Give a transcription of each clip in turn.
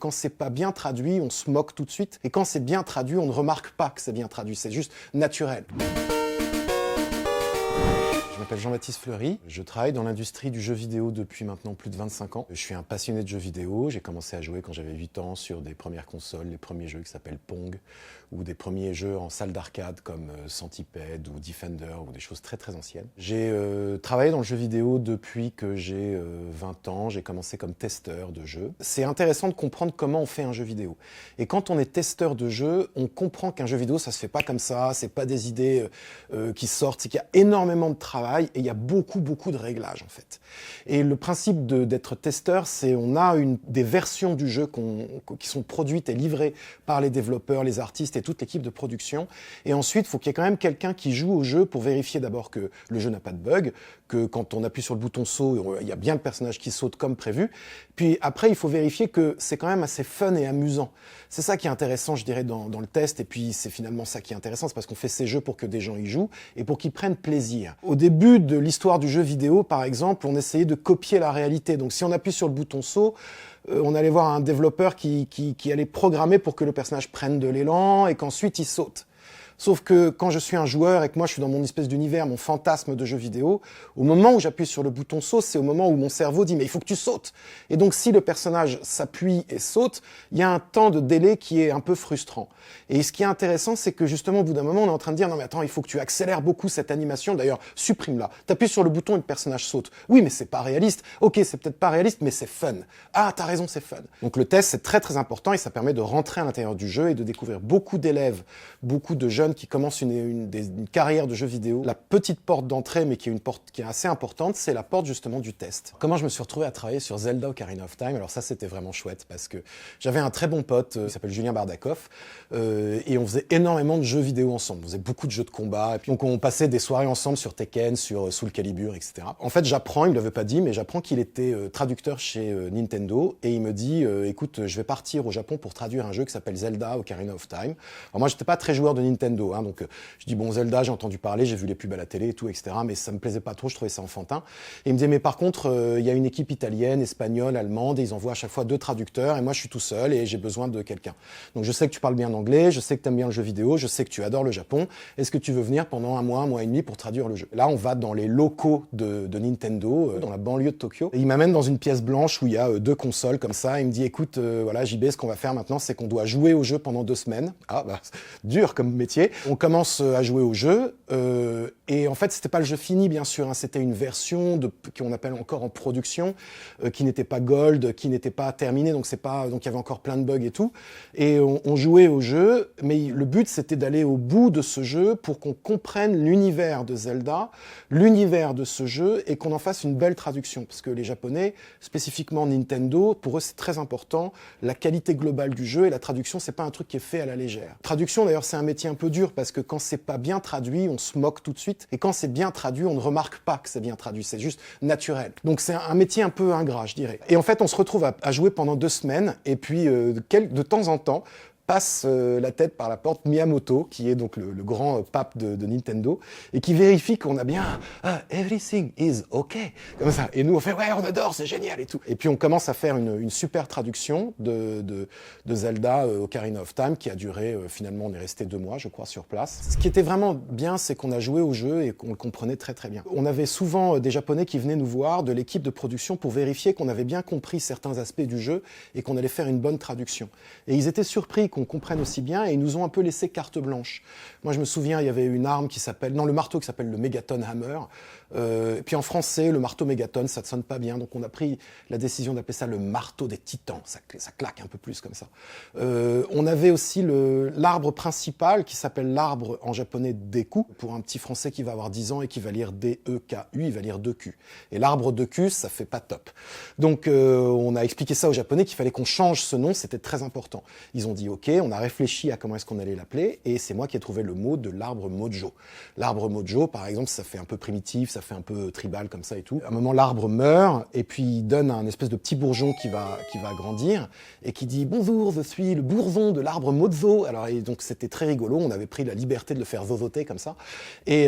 quand c'est pas bien traduit, on se moque tout de suite. Et quand c'est bien traduit, on ne remarque pas que c'est bien traduit. C'est juste naturel. Je m'appelle Jean-Baptiste Fleury, je travaille dans l'industrie du jeu vidéo depuis maintenant plus de 25 ans. Je suis un passionné de jeux vidéo, j'ai commencé à jouer quand j'avais 8 ans sur des premières consoles, les premiers jeux qui s'appellent Pong, ou des premiers jeux en salle d'arcade comme Centipede ou Defender, ou des choses très très anciennes. J'ai travaillé dans le jeu vidéo depuis que j'ai 20 ans, j'ai commencé comme testeur de jeux. C'est intéressant de comprendre comment on fait un jeu vidéo. Et quand on est testeur de jeux, on comprend qu'un jeu vidéo, ça se fait pas comme ça, c'est pas des idées qui sortent, c'est qu'il y a énormément de travail et il y a beaucoup de réglages en fait. Et le principe d'être testeur, c'est on a des versions du jeu qui sont produites et livrées par les développeurs, les artistes et toute l'équipe de production. Et ensuite, il faut qu'il y ait quand même quelqu'un qui joue au jeu pour vérifier d'abord que le jeu n'a pas de bug, que quand on appuie sur le bouton saut, il y a bien le personnage qui saute comme prévu. Puis après, il faut vérifier que c'est quand même assez fun et amusant. C'est ça qui est intéressant, je dirais, dans le test. Et puis, c'est finalement ça qui est intéressant, c'est parce qu'on fait ces jeux pour que des gens y jouent et pour qu'ils prennent plaisir. Au début de l'histoire du jeu vidéo, par exemple, on essayait de copier la réalité. Donc, si on appuie sur le bouton saut, on allait voir un développeur qui allait programmer pour que le personnage prenne de l'élan et qu'ensuite il saute. Sauf que quand je suis un joueur et que moi je suis dans mon espèce d'univers, mon fantasme de jeu vidéo, au moment où j'appuie sur le bouton saut, c'est au moment où mon cerveau dit « mais il faut que tu sautes ». Et donc si le personnage s'appuie et saute, il y a un temps de délai qui est un peu frustrant. Et ce qui est intéressant, c'est que justement au bout d'un moment, on est en train de dire « non mais attends, il faut que tu accélères beaucoup cette animation, d'ailleurs supprime-la ». T'appuies sur le bouton et le personnage saute. Oui, mais c'est pas réaliste. Ok, c'est peut-être pas réaliste, mais c'est fun. Ah, t'as raison, c'est fun. Donc le test, c'est très très important et ça permet de rentrer à l'intérieur du jeu et de découvrir beaucoup d'élèves, beaucoup de jeunes qui commencent une carrière de jeu vidéo. La petite porte d'entrée, mais qui est une porte qui est assez importante, c'est la porte justement du test. Comment je me suis retrouvé à travailler sur Zelda Ocarina of Time? Alors ça, c'était vraiment chouette parce que j'avais un très bon pote qui s'appelle Julien Bardakov et on faisait énormément de jeux vidéo ensemble. On faisait beaucoup de jeux de combat et puis donc on passait des soirées ensemble sur Tekken, sur Soul Calibur, etc. En fait, j'apprends, il me l'avait pas dit, mais j'apprends qu'il était traducteur chez Nintendo et il me dit écoute, je vais partir au Japon pour traduire un jeu qui s'appelle Zelda Ocarina of Time. Alors moi, j'étais pas très joueur de Nintendo, hein, donc je dis bon, Zelda, j'ai entendu parler, j'ai vu les pubs à la télé et tout, etc. Mais ça me plaisait pas trop, je trouvais ça enfantin. Et il me disait mais par contre, il y a une équipe italienne, espagnole, allemande et ils envoient à chaque fois 2 traducteurs et moi je suis tout seul et j'ai besoin de quelqu'un. Donc je sais que tu parles bien anglais, je sais que tu aimes bien le jeu vidéo, je sais que tu adores le Japon. Est-ce que tu veux venir pendant un mois et demi pour traduire le jeu? Là, on va dans les locaux de Nintendo, dans la banlieue de Tokyo. Et il m'amène dans une pièce blanche où il y a 2 consoles comme ça. Il me dit écoute, voilà JB, ce qu'on va faire maintenant, c'est qu'on doit jouer au jeu pendant 2 semaines. Ah bah dur comme métier. On commence à jouer au jeu et en fait c'était pas le jeu fini bien sûr, hein, c'était une version qu'on appelle encore en production qui n'était pas gold, qui n'était pas terminée, donc il y avait encore plein de bugs et tout. Et on jouait au jeu, mais le but c'était d'aller au bout de ce jeu pour qu'on comprenne l'univers de Zelda, l'univers de ce jeu et qu'on en fasse une belle traduction parce que les Japonais, spécifiquement Nintendo, pour eux c'est très important la qualité globale du jeu et la traduction c'est pas un truc qui est fait à la légère. Traduction d'ailleurs c'est un métier un peu dur parce que quand c'est pas bien traduit, on se moque tout de suite. Et quand c'est bien traduit, on ne remarque pas que c'est bien traduit. C'est juste naturel. Donc c'est un métier un peu ingrat, je dirais. Et en fait, on se retrouve à jouer pendant 2 semaines. Et puis, de temps en temps, passe la tête par la porte Miyamoto, qui est donc le grand pape de Nintendo, et qui vérifie qu'on a bien everything is okay, comme ça. Et nous, on fait ouais, on adore, c'est génial et tout. Et puis on commence à faire une super traduction de Zelda Ocarina of Time, qui a duré, finalement, on est resté 2 mois, je crois, sur place. Ce qui était vraiment bien, c'est qu'on a joué au jeu et qu'on le comprenait très très bien. On avait souvent des Japonais qui venaient nous voir, de l'équipe de production, pour vérifier qu'on avait bien compris certains aspects du jeu et qu'on allait faire une bonne traduction. Et ils étaient surpris qu'on comprenne aussi bien et ils nous ont un peu laissé carte blanche. Moi je me souviens, il y avait une arme qui s'appelle, non le marteau qui s'appelle le Megaton Hammer, et puis en français le marteau Megaton ça ne sonne pas bien, donc on a pris la décision d'appeler ça le marteau des titans, ça claque un peu plus comme ça. On avait aussi l'arbre principal qui s'appelle l'arbre en japonais Deku, pour un petit français qui va avoir 10 ans et qui va lire D-E-K-U, il va lire 2Q. Et l'arbre Deku, ça fait pas top. Donc on a expliqué ça aux Japonais qu'il fallait qu'on change ce nom, c'était très important. Ils ont dit ok, on a réfléchi à comment est-ce qu'on allait l'appeler et c'est moi qui ai trouvé le mot de l'arbre Mojo. L'arbre Mojo, par exemple, ça fait un peu primitif, ça fait un peu tribal comme ça et tout. À un moment, l'arbre meurt, et puis il donne un espèce de petit bourgeon qui va grandir, et qui dit « Bonjour, je suis le bourgeon de l'arbre Mozo ». Alors, et donc c'était très rigolo, on avait pris la liberté de le faire zozoter comme ça, et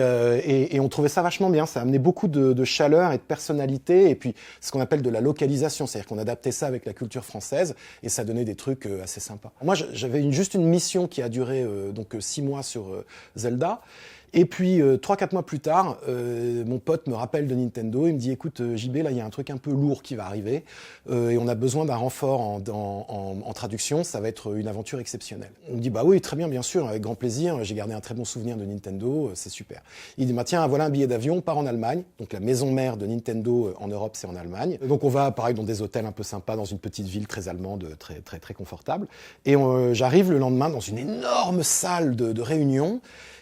on trouvait ça vachement bien, ça amenait beaucoup de chaleur et de personnalité, et puis ce qu'on appelle de la localisation, c'est-à-dire qu'on adaptait ça avec la culture française, et ça donnait des trucs assez sympas. Moi, j'avais juste une mission qui a duré donc 6 mois sur Zelda. Et puis, 3-4 mois plus tard, mon pote me rappelle de Nintendo, il me dit « Écoute, JB, là, il y a un truc un peu lourd qui va arriver, et on a besoin d'un renfort en traduction, ça va être une aventure exceptionnelle. » On me dit « Bah oui, très bien, bien sûr, avec grand plaisir, j'ai gardé un très bon souvenir de Nintendo, c'est super. » Il dit « Tiens, voilà un billet d'avion, on part en Allemagne. » Donc la maison mère de Nintendo en Europe, c'est en Allemagne. Donc on va, pareil, dans des hôtels un peu sympas, dans une petite ville très allemande, très, très, très confortable. Et j'arrive le lendemain dans une énorme salle de réunion.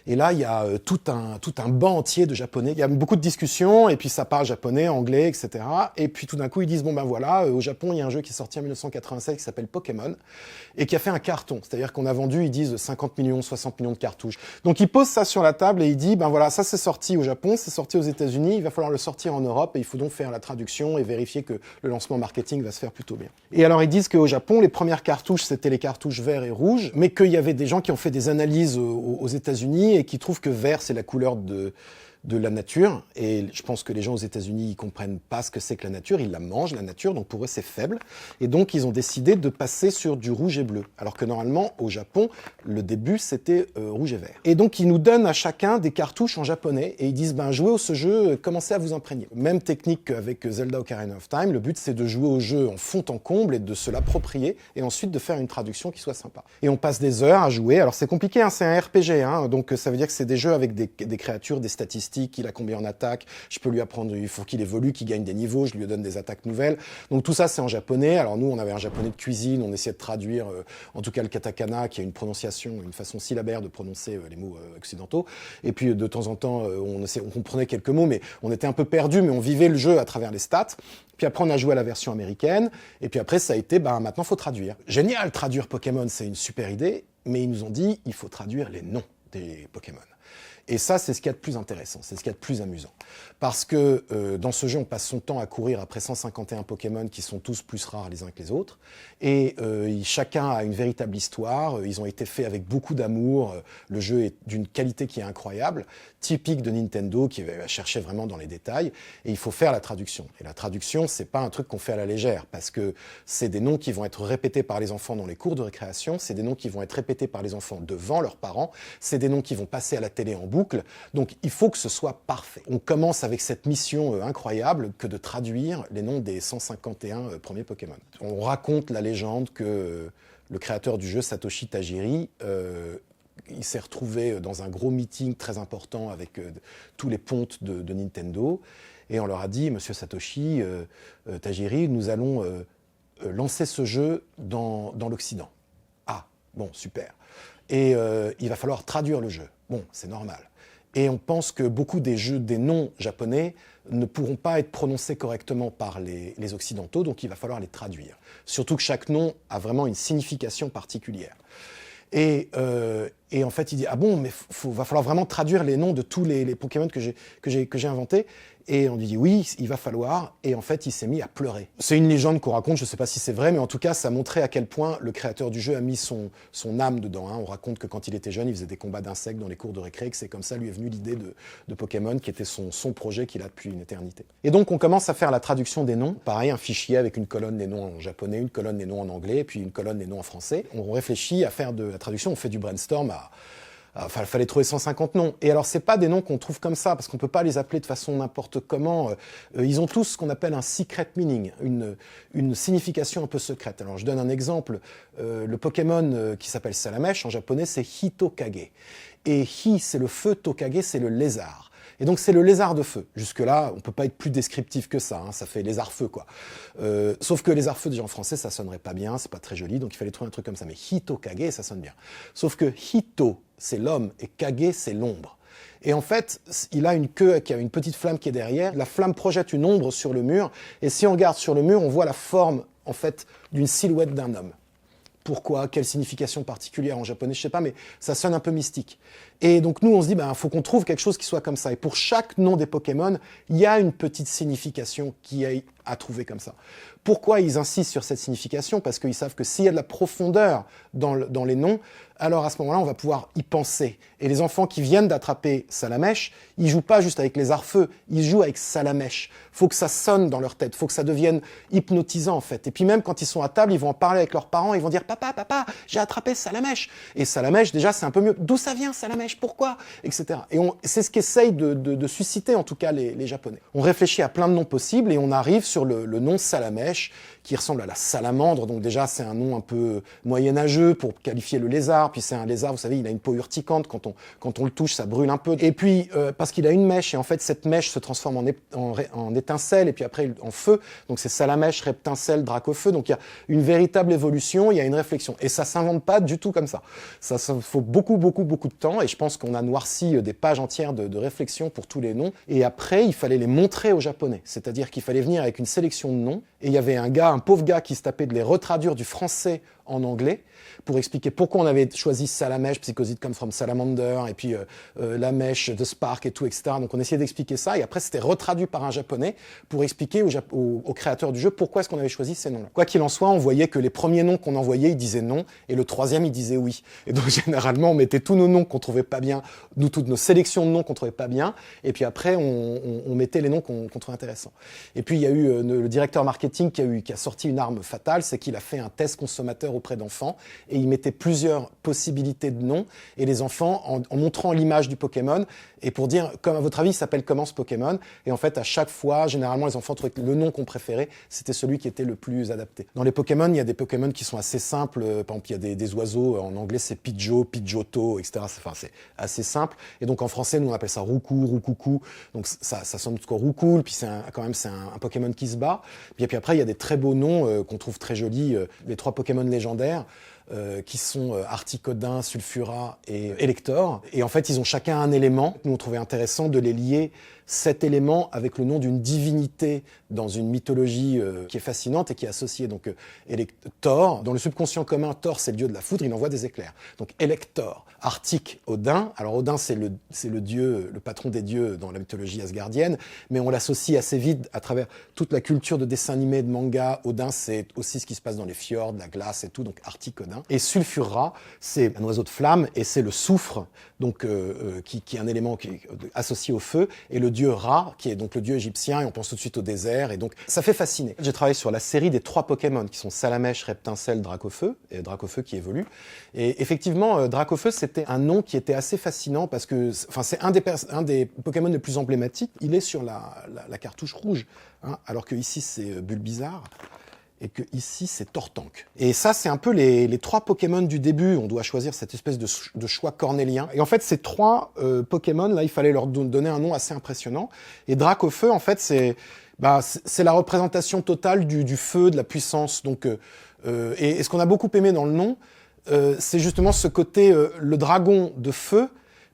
Et là, il y a tout un banc entier de japonais. Il y a beaucoup de discussions, et puis ça parle japonais, anglais, etc. Et puis tout d'un coup, ils disent, bon ben voilà, au Japon, il y a un jeu qui est sorti en 1996 qui s'appelle Pokémon, et qui a fait un carton. C'est-à-dire qu'on a vendu, ils disent, 50 millions, 60 millions de cartouches. Donc il pose ça sur la table, et il dit, ben voilà, ça c'est sorti au Japon, c'est sorti aux États-Unis, il va falloir le sortir en Europe, et il faut donc faire la traduction et vérifier que le lancement marketing va se faire plutôt bien. Et alors ils disent qu'au Japon, les premières cartouches, c'était les cartouches vert et rouge, mais qu'il y avait des gens qui ont fait des analyses aux États-Unis, et qui trouvent que vert, c'est la couleur de la nature, et je pense que les gens aux États-Unis ils comprennent pas ce que c'est que la nature, ils la mangent la nature, donc pour eux c'est faible, et donc ils ont décidé de passer sur du rouge et bleu, alors que normalement au Japon le début c'était rouge et vert. Et donc ils nous donnent à chacun des cartouches en japonais, et ils disent ben jouez au ce jeu, commencez à vous imprégner. Même technique qu'avec Zelda Ocarina of Time, le but c'est de jouer au jeu en fond en comble et de se l'approprier, et ensuite de faire une traduction qui soit sympa. Et on passe des heures à jouer, alors c'est compliqué, hein, c'est un RPG, hein, donc ça veut dire que c'est des jeux avec des créatures, des statistiques, il a combien en attaque, je peux lui apprendre, il faut qu'il évolue, qu'il gagne des niveaux, je lui donne des attaques nouvelles. Donc tout ça c'est en japonais. Alors nous on avait un japonais de cuisine, on essayait de traduire en tout cas le katakana qui a une prononciation, une façon syllabaire de prononcer les mots occidentaux. Et puis de temps en temps on comprenait quelques mots, mais on était un peu perdu, mais on vivait le jeu à travers les stats. Puis après on a joué à la version américaine, et puis après ça a été, ben maintenant faut traduire. Génial, traduire Pokémon, c'est une super idée, mais ils nous ont dit il faut traduire les noms des Pokémon. Et ça, c'est ce qu'il y a de plus intéressant, c'est ce qu'il y a de plus amusant. Parce que dans ce jeu, on passe son temps à courir après 151 Pokémon qui sont tous plus rares les uns que les autres. Et chacun a une véritable histoire, ils ont été faits avec beaucoup d'amour, le jeu est d'une qualité qui est incroyable, typique de Nintendo qui va chercher vraiment dans les détails, et il faut faire la traduction. Et la traduction, c'est pas un truc qu'on fait à la légère, parce que c'est des noms qui vont être répétés par les enfants dans les cours de récréation, c'est des noms qui vont être répétés par les enfants devant leurs parents, c'est des noms qui vont passer à la télé en boucle, donc il faut que ce soit parfait. On commence avec cette mission incroyable que de traduire les noms des 151 premiers Pokémon. On raconte la légende que le créateur du jeu, Satoshi Tajiri, il s'est retrouvé dans un gros meeting très important avec tous les pontes de Nintendo, et on leur a dit, Monsieur Satoshi, Tajiri, nous allons lancer ce jeu dans l'Occident. Ah, bon, super. Et il va falloir traduire le jeu. Bon, c'est normal. Et on pense que beaucoup des noms japonais ne pourront pas être prononcés correctement par les Occidentaux, donc il va falloir les traduire. Surtout que chaque nom a vraiment une signification particulière. Et en fait, il dit « Ah bon, mais va falloir vraiment traduire les noms de tous les Pokémon que j'ai inventés ?» Et on lui dit « Oui, il va falloir. » Et en fait, il s'est mis à pleurer. C'est une légende qu'on raconte, je ne sais pas si c'est vrai, mais en tout cas, ça montrait à quel point le créateur du jeu a mis son âme dedans. Hein. On raconte que quand il était jeune, il faisait des combats d'insectes dans les cours de récré, que c'est comme ça lui est venue l'idée de Pokémon, qui était son projet qu'il a depuis une éternité. Et donc, on commence à faire la traduction des noms. Pareil, un fichier avec une colonne des noms en japonais, une colonne des noms en anglais, puis une colonne des noms en français. On réfléchit à faire de la traduction, on fait du brainstorm Enfin, il fallait trouver 150 noms. Et alors, c'est pas des noms qu'on trouve comme ça, parce qu'on peut pas les appeler de façon n'importe comment. Ils ont tous ce qu'on appelle un secret meaning, une signification un peu secrète. Alors, je donne un exemple. Le Pokémon qui s'appelle Salamèche, en japonais, c'est Hitokage. Et Hi, c'est le feu, Tokage, c'est le lézard. Et donc c'est le lézard de feu. Jusque-là, on peut pas être plus descriptif que ça, hein, ça fait lézard-feu, quoi. Sauf que lézard-feu, déjà en français, ça sonnerait pas bien, c'est pas très joli, donc il fallait trouver un truc comme ça. Mais Hitokage, ça sonne bien. Sauf que Hito, c'est l'homme, et Kage, c'est l'ombre. Et en fait, il a une queue qui a une petite flamme qui est derrière, la flamme projette une ombre sur le mur, et si on regarde sur le mur, on voit la forme, en fait, d'une silhouette d'un homme. Pourquoi? Quelle signification particulière en japonais? Je sais pas, mais ça sonne un peu mystique. Et donc nous, on se dit, faut qu'on trouve quelque chose qui soit comme ça. Et pour chaque nom des Pokémon, il y a une petite signification qui est à trouver comme ça. Pourquoi ils insistent sur cette signification? Parce qu'ils savent que s'il y a de la profondeur dans les noms, alors à ce moment-là, on va pouvoir y penser. Et les enfants qui viennent d'attraper Salamèche, ils jouent pas juste avec les arts-feux, ils jouent avec Salamèche. Faut que ça sonne dans leur tête, faut que ça devienne hypnotisant en fait. Et puis même quand ils sont à table, ils vont en parler avec leurs parents, ils vont dire « Papa, papa, j'ai attrapé Salamèche !» Et Salamèche, déjà, c'est un peu mieux. D'où ça vient Salamèche? Pourquoi? Etc. Et c'est ce qu'essayent de susciter en tout cas les Japonais. On réfléchit à plein de noms possibles et on arrive sur le nom Salamèche, qui ressemble à la salamandre. Donc déjà, c'est un nom un peu moyenâgeux pour qualifier le lézard. Puis c'est un lézard, vous savez, il a une peau urticante. Quand on le touche, ça brûle un peu. Et puis, parce qu'il a une mèche, et en fait, cette mèche se transforme en étincelle, et puis après, en feu. Donc c'est Salamèche, Reptincelle, Dracofeu. Donc il y a une véritable évolution, il y a une réflexion. Et ça s'invente pas du tout comme ça. Ça faut beaucoup de temps, et je pense qu'on a noirci des pages entières de réflexion pour tous les noms. Et après, il fallait les montrer aux Japonais. C'est-à-dire qu'il fallait venir avec une sélection de noms, et il y avait un pauvre gars qui se tapait de les retraduire du français en anglais pour expliquer pourquoi on avait choisi Salamèche, Psychosid come from Salamander, et puis la mèche de Spark et tout, etc. Donc on essayait d'expliquer ça, et après c'était retraduit par un japonais pour expliquer aux créateurs du jeu pourquoi est-ce qu'on avait choisi ces noms-là. Quoi qu'il en soit, on voyait que les premiers noms qu'on envoyait, ils disaient non, et le troisième, il disait oui. Et donc généralement, on mettait tous nos noms qu'on trouvait pas bien, toutes nos sélections de noms qu'on trouvait pas bien, et puis après, on mettait les noms qu'on trouvait intéressants. Et puis il y a eu le directeur marketing qui a sorti une arme fatale, c'est qu'il a fait un test consommateur auprès d'enfants, et il mettait plusieurs possibilités de noms, et les enfants, en montrant l'image du Pokémon, et pour dire, comme à votre avis, il s'appelle comment ce Pokémon? Et en fait, à chaque fois, généralement, les enfants trouvaient que le nom qu'on préférait, c'était celui qui était le plus adapté. Dans les Pokémon, il y a des Pokémon qui sont assez simples. Par exemple, il y a des oiseaux, en anglais, c'est Pidgeot, Pidgeotto, etc. Enfin, c'est assez simple. Et donc, en français, nous, on appelle ça Roucou, Roucoucou. Donc, ça sonne tout Roucoule, puis quand même, c'est un Pokémon qui se bat. Puis après, il y a des très beaux noms qu'on trouve très jolis. Les 3 Pokémon légendaires. Qui sont Articodin, Sulfura et Elector. Et en fait, ils ont chacun un élément. Nous, on trouvait intéressant de les lier, cet élément, avec le nom d'une divinité dans une mythologie qui est fascinante et qui est associée. Donc, Thor, dans le subconscient commun, Thor, c'est le dieu de la foudre, il envoie des éclairs. Donc, Elector, Arctique, Odin. Alors, Odin, c'est le dieu, le patron des dieux dans la mythologie asgardienne, mais on l'associe assez vite à travers toute la culture de dessins animés, de manga. Odin, c'est aussi ce qui se passe dans les fjords, la glace et tout, donc Arctique, Odin. Et Sulfura, c'est un oiseau de flamme, et c'est le soufre, donc qui est un élément qui est associé au feu, et le dieu Ra, qui est donc le dieu égyptien, et on pense tout de suite au désert, et donc ça fait fasciner. J'ai travaillé sur la série des 3 Pokémon, qui sont Salamèche, Reptincelle, Dracofeu, et Dracofeu qui évolue. Et effectivement, Dracofeu, c'était un nom qui était assez fascinant, parce que c'est un des Pokémon les plus emblématiques. Il est sur la cartouche rouge, hein, alors que ici c'est Bulbizarre. Et que ici c'est Tortank. Et ça, c'est un peu les 3 Pokémon du début. On doit choisir cette espèce de choix cornélien. Et en fait, ces 3 Pokémon, là, il fallait leur donner un nom assez impressionnant. Et Dracofeu, en fait, c'est la représentation totale du feu, de la puissance. Donc, et ce qu'on a beaucoup aimé dans le nom, c'est justement ce côté, le dragon de feu,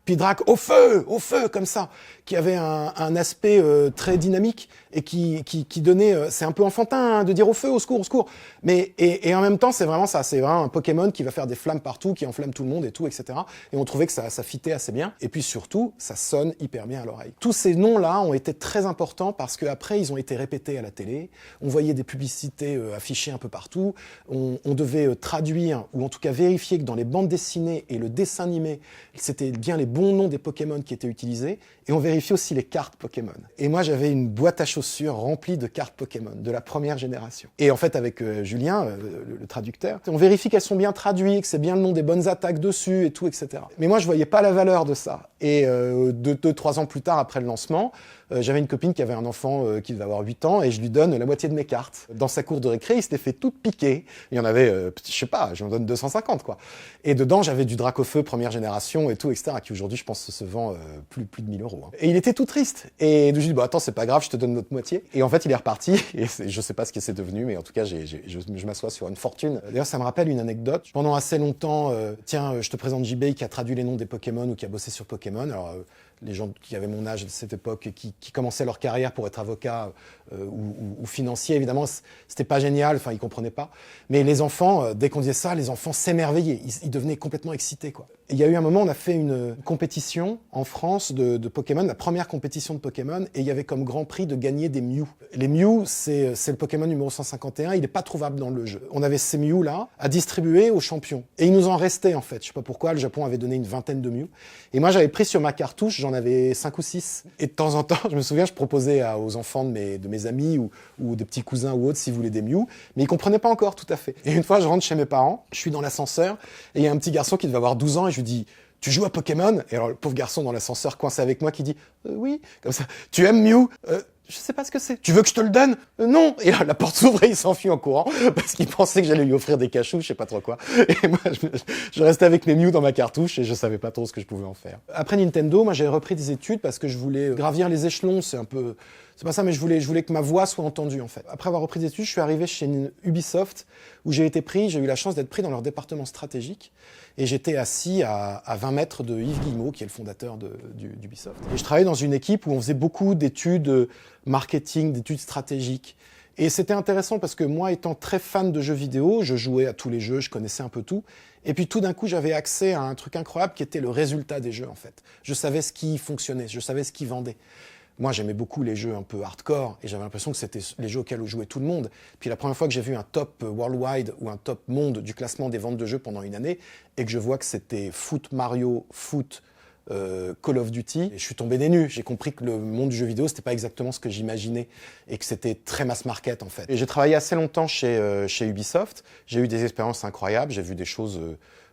puis Drac au feu, comme ça, qui avait un aspect très dynamique et qui donnait, c'est un peu enfantin hein, de dire au feu, au secours, mais et en même temps c'est vraiment ça, c'est vraiment un Pokémon qui va faire des flammes partout, qui enflamme tout le monde et tout, etc. Et on trouvait que ça fitait assez bien, et puis surtout ça sonne hyper bien à l'oreille. Tous ces noms-là ont été très importants parce qu'après ils ont été répétés à la télé, on voyait des publicités affichées un peu partout, on devait traduire ou en tout cas vérifier que dans les bandes dessinées et le dessin animé, c'était bien les bons noms des Pokémon qui étaient utilisés, et on vérifiait aussi les cartes Pokémon. Et moi, j'avais une boîte à chaussures remplie de cartes Pokémon, de la première génération. Et en fait, avec Julien, le traducteur, on vérifie qu'elles sont bien traduites, que c'est bien le nom des bonnes attaques dessus et tout, etc. Mais moi, je voyais pas la valeur de ça. Et 2-3 ans plus tard, après le lancement, j'avais une copine qui avait un enfant qui devait avoir 8 ans, et je lui donne la moitié de mes cartes. Dans sa cour de récré, il s'était fait tout piquer. Il y en avait, je sais pas, je m'en donne 250, quoi. Et dedans, j'avais du Dracofeu première génération et tout, etc., qui aujourd'hui, je pense, se vend plus de 1000 €. Hein. Et il était tout triste. Et je lui dis, bah attends, c'est pas grave, je te donne notre moitié. Et en fait, il est reparti, et je sais pas ce qu'il s'est devenu, mais en tout cas, je m'assois sur une fortune. D'ailleurs, ça me rappelle une anecdote. Pendant assez longtemps, je te présente JB qui a traduit les noms des Pokémon ou qui a bossé sur Pokémon. Alors, les gens qui avaient mon âge de cette époque, qui commençaient leur carrière pour être avocat ou financier, évidemment, c'était pas génial, enfin, ils comprenaient pas. Mais les enfants, dès qu'on disait ça, les enfants s'émerveillaient, ils devenaient complètement excités, quoi. Il y a eu un moment, on a fait une compétition en France de Pokémon, la première compétition de Pokémon, et il y avait comme grand prix de gagner des Mew. Les Mew, c'est le Pokémon numéro 151, il n'est pas trouvable dans le jeu. On avait ces Mew-là à distribuer aux champions. Et il nous en restait, en fait. Je sais pas pourquoi, le Japon avait donné une vingtaine de Mew. Et moi, j'avais pris sur ma cartouche, j'en avais 5 ou 6. Et de temps en temps, je me souviens, je proposais aux enfants de mes amis ou des petits cousins ou autres s'ils voulaient des Mew, mais ils comprenaient pas encore tout à fait. Et une fois, je rentre chez mes parents, je suis dans l'ascenseur, et il y a un petit garçon qui devait avoir 12 ans, et je lui dis: tu joues à Pokémon? Et alors le pauvre garçon dans l'ascenseur coincé avec moi qui dit oui, comme ça. Tu aimes Mew? Je sais pas ce que c'est. Tu veux que je te le donne? Non. Et là, la porte s'ouvre et il s'enfuit en courant parce qu'il pensait que j'allais lui offrir des cachous, je sais pas trop quoi. Et moi, je restais avec mes Mew dans ma cartouche et je savais pas trop ce que je pouvais en faire. Après Nintendo, moi, j'ai repris des études parce que je voulais gravir les échelons. C'est pas ça, mais je voulais que ma voix soit entendue, en fait. Après avoir repris des études, je suis arrivé chez Ubisoft, où j'ai eu la chance d'être pris dans leur département stratégique, et j'étais assis à 20 mètres de Yves Guillemot, qui est le fondateur d'Ubisoft. Et je travaillais dans une équipe où on faisait beaucoup d'études marketing, d'études stratégiques. Et c'était intéressant parce que moi, étant très fan de jeux vidéo, je jouais à tous les jeux, je connaissais un peu tout. Et puis tout d'un coup, j'avais accès à un truc incroyable qui était le résultat des jeux, en fait. Je savais ce qui fonctionnait, je savais ce qui vendait. Moi, j'aimais beaucoup les jeux un peu hardcore et j'avais l'impression que c'était les jeux auxquels jouait tout le monde. Puis la première fois que j'ai vu un top worldwide ou un top monde du classement des ventes de jeux pendant une année et que je vois que c'était foot Mario, foot Call of Duty, et je suis tombé des nues. J'ai compris que le monde du jeu vidéo, c'était pas exactement ce que j'imaginais et que c'était très mass market en fait. Et j'ai travaillé assez longtemps chez Ubisoft. J'ai eu des expériences incroyables. J'ai vu des choses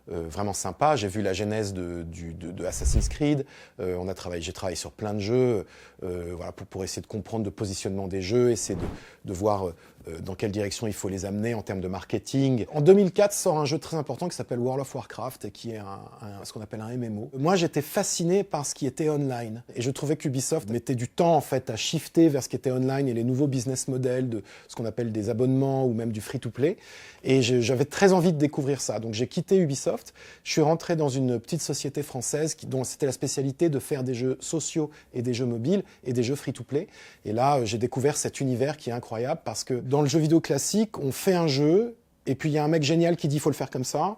vraiment sympas. J'ai vu la genèse de Assassin's Creed. J'ai travaillé sur plein de jeux, voilà, pour essayer de comprendre le positionnement des jeux, essayer de voir dans quelle direction il faut les amener en termes de marketing. En 2004 sort un jeu très important qui s'appelle World of Warcraft et qui est ce qu'on appelle un MMO. Moi, j'étais fasciné par ce qui était online et je trouvais qu'Ubisoft mettait du temps en fait à shifter vers ce qui était online et les nouveaux business models de ce qu'on appelle des abonnements ou même du free-to-play. Et j'avais très envie de découvrir ça. Donc j'ai quitté Ubisoft, je suis rentré dans une petite société française dont c'était la spécialité de faire des jeux sociaux et des jeux mobiles et des jeux free-to-play. Et là, j'ai découvert cet univers qui est incroyable parce que dans le jeu vidéo classique, on fait un jeu et puis il y a un mec génial qui dit il faut le faire comme ça.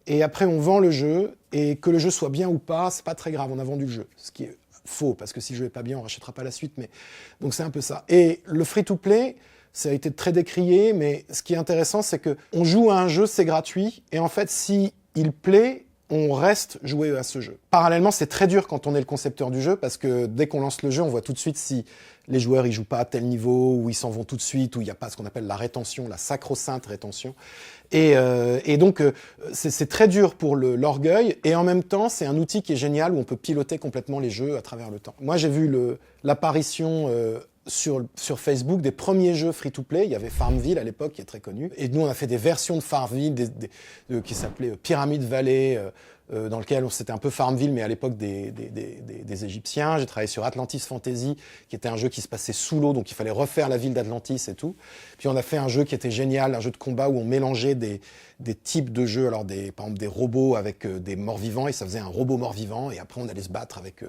Et après, on vend le jeu et que le jeu soit bien ou pas, c'est pas très grave, on a vendu le jeu. Ce qui est faux parce que si le jeu est pas bien, on rachètera pas la suite. Mais donc c'est un peu ça. Et le free-to-play, ça a été très décrié, mais ce qui est intéressant, c'est que on joue à un jeu, c'est gratuit, et en fait, si il plaît, on reste jouer à ce jeu. Parallèlement, c'est très dur quand on est le concepteur du jeu, parce que dès qu'on lance le jeu, on voit tout de suite si les joueurs ils jouent pas à tel niveau, ou ils s'en vont tout de suite, ou il n'y a pas ce qu'on appelle la rétention, la sacro-sainte rétention. Et donc, c'est très dur pour l'orgueil, et en même temps, c'est un outil qui est génial, où on peut piloter complètement les jeux à travers le temps. Moi, j'ai vu l'apparition sur Facebook des premiers jeux free-to-play. Il y avait Farmville à l'époque, qui est très connu. Et nous, on a fait des versions de Farmville qui s'appelaient Pyramid Valley, dans lequel c'était un peu Farmville, mais à l'époque des Égyptiens. J'ai travaillé sur Atlantis Fantasy, qui était un jeu qui se passait sous l'eau, donc il fallait refaire la ville d'Atlantis et tout. Puis on a fait un jeu qui était génial, un jeu de combat où on mélangeait des types de jeux, alors par exemple des robots avec des morts-vivants, et ça faisait un robot mort-vivant, et après on allait se battre avec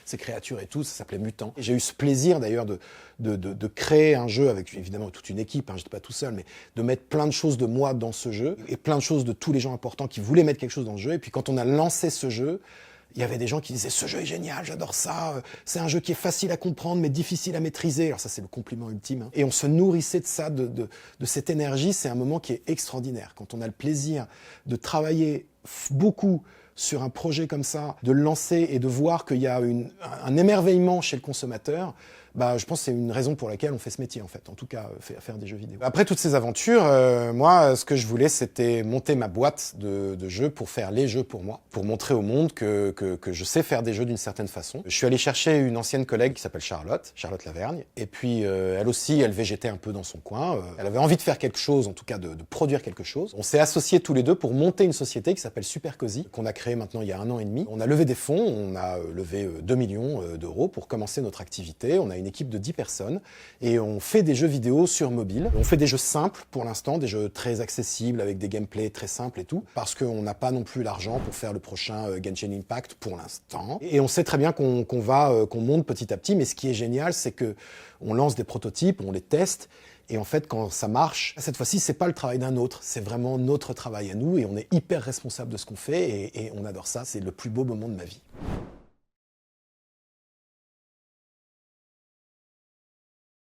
ces créatures et tout, ça s'appelait Mutant. Et j'ai eu ce plaisir d'ailleurs de créer un jeu avec évidemment toute une équipe, hein, j'étais pas tout seul, mais de mettre plein de choses de moi dans ce jeu, et plein de choses de tous les gens importants qui voulaient mettre quelque chose dans le jeu, et puis quand on a lancé ce jeu, il y avait des gens qui disaient « Ce jeu est génial, j'adore ça, c'est un jeu qui est facile à comprendre mais difficile à maîtriser. » Alors ça, c'est le compliment ultime. Hein. Et on se nourrissait de ça, de cette énergie. C'est un moment qui est extraordinaire. Quand on a le plaisir de travailler beaucoup sur un projet comme ça, de le lancer et de voir qu'il y a un émerveillement chez le consommateur, je pense que c'est une raison pour laquelle on fait ce métier, en fait. En tout cas, faire des jeux vidéo. Après toutes ces aventures, moi, ce que je voulais, c'était monter ma boîte de jeux pour faire les jeux pour moi, pour montrer au monde que je sais faire des jeux d'une certaine façon. Je suis allé chercher une ancienne collègue qui s'appelle Charlotte Lavergne, et puis elle aussi, elle végétait un peu dans son coin. Elle avait envie de faire quelque chose, en tout cas de produire quelque chose. On s'est associés tous les deux pour monter une société qui s'appelle Super Cozy, qu'on a créée maintenant il y a 1 an et demi. On a levé des fonds, on a levé 2 millions d'euros pour commencer notre activité. On a une équipe de 10 personnes et on fait des jeux vidéo sur mobile. On fait des jeux simples pour l'instant, des jeux très accessibles avec des gameplays très simples et tout, parce qu'on n'a pas non plus l'argent pour faire le prochain Genshin Impact pour l'instant. Et on sait très bien qu'on monte petit à petit, mais ce qui est génial, c'est que on lance des prototypes, on les teste, Et en fait, quand ça marche, cette fois-ci, c'est pas le travail d'un autre, c'est vraiment notre travail à nous et on est hyper responsable de ce qu'on fait et on adore ça. C'est le plus beau moment de ma vie.